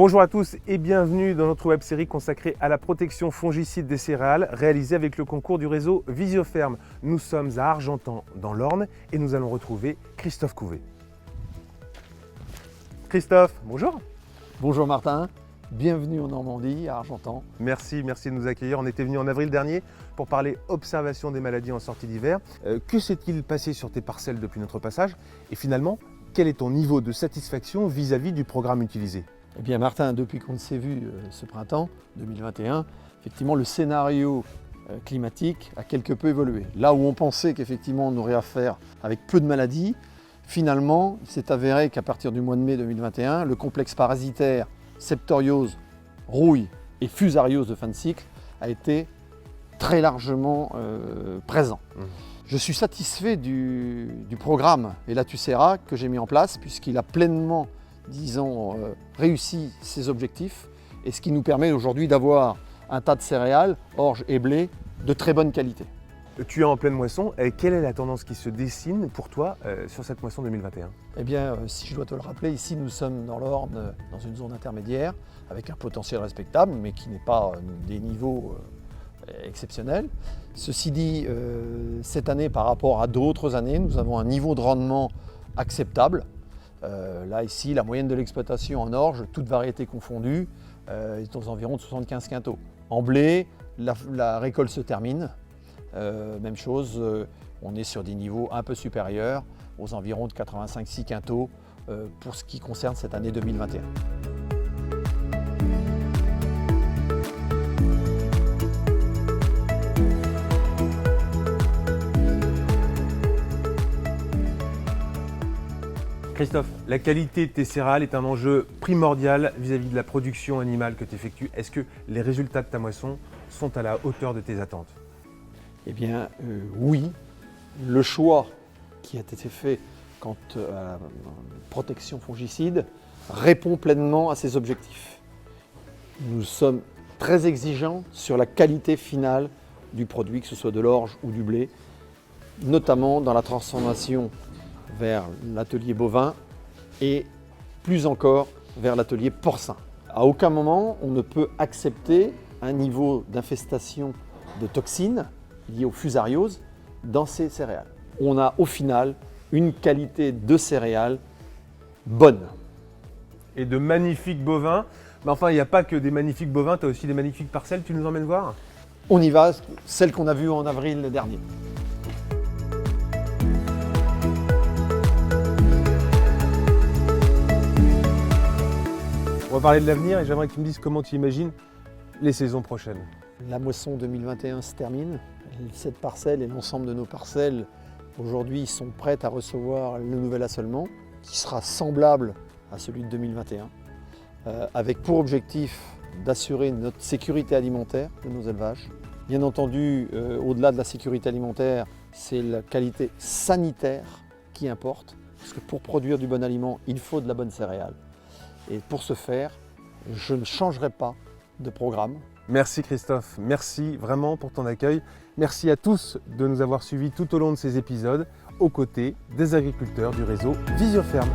Bonjour à tous et bienvenue dans notre web-série consacrée à la protection fongicide des céréales réalisée avec le concours du réseau Visioferm. Nous sommes à Argentan dans l'Orne et nous allons retrouver Christophe Couvet. Christophe, bonjour. Bonjour Martin, bienvenue en Normandie, à Argentan. Merci de nous accueillir. On était venu en avril dernier pour parler observation des maladies en sortie d'hiver. Que s'est-il passé sur tes parcelles depuis notre passage? Et finalement, quel est ton niveau de satisfaction vis-à-vis du programme utilisé? Eh bien Martin, depuis qu'on s'est vu ce printemps 2021, effectivement le scénario climatique a quelque peu évolué. Là où on pensait qu'effectivement on aurait affaire avec peu de maladies, finalement il s'est avéré qu'à partir du mois de mai 2021, le complexe parasitaire septoriose, rouille et fusariose de fin de cycle a été très largement présent. Je suis satisfait du programme Elatusera que j'ai mis en place puisqu'il a pleinement réussi ses objectifs et ce qui nous permet aujourd'hui d'avoir un tas de céréales, orge et blé, de très bonne qualité. Tu es en pleine moisson. Quelle est la tendance qui se dessine pour toi sur cette moisson 2021? Eh bien, si je dois te le rappeler, ici nous sommes dans l'Orne, dans une zone intermédiaire, avec un potentiel respectable, mais qui n'est pas des niveaux exceptionnels. Ceci dit, cette année par rapport à d'autres années, nous avons un niveau de rendement acceptable. Là, ici, la moyenne de l'exploitation en orge, toutes variétés confondues, est aux environs de 75 quintaux. En blé, la récolte se termine. Même chose, on est sur des niveaux un peu supérieurs, aux environs de 85-6 quintaux pour ce qui concerne cette année 2021. Christophe, la qualité de tes céréales est un enjeu primordial vis-à-vis de la production animale que tu effectues. Est-ce que les résultats de ta moisson sont à la hauteur de tes attentes? Eh bien, oui. Le choix qui a été fait quant à la protection fongicide répond pleinement à ces objectifs. Nous sommes très exigeants sur la qualité finale du produit, que ce soit de l'orge ou du blé, notamment dans la transformation vers l'atelier bovin et plus encore vers l'atelier porcin. À aucun moment on ne peut accepter un niveau d'infestation de toxines liées aux fusarioses dans ces céréales. On a au final une qualité de céréales bonne. Et de magnifiques bovins. Mais enfin, il n'y a pas que des magnifiques bovins, tu as aussi des magnifiques parcelles, tu nous emmènes voir? On y va, celle qu'on a vue en avril dernier. On va parler de l'avenir et j'aimerais que tu me dises comment tu imagines les saisons prochaines. La moisson 2021 se termine. Cette parcelle et l'ensemble de nos parcelles aujourd'hui sont prêtes à recevoir le nouvel assolement qui sera semblable à celui de 2021 avec pour objectif d'assurer notre sécurité alimentaire de nos élevages. Bien entendu, au-delà de la sécurité alimentaire, c'est la qualité sanitaire qui importe parce que pour produire du bon aliment, il faut de la bonne céréale. Et pour ce faire, je ne changerai pas de programme. Merci Christophe, merci vraiment pour ton accueil. Merci à tous de nous avoir suivis tout au long de ces épisodes aux côtés des agriculteurs du réseau Visioferm.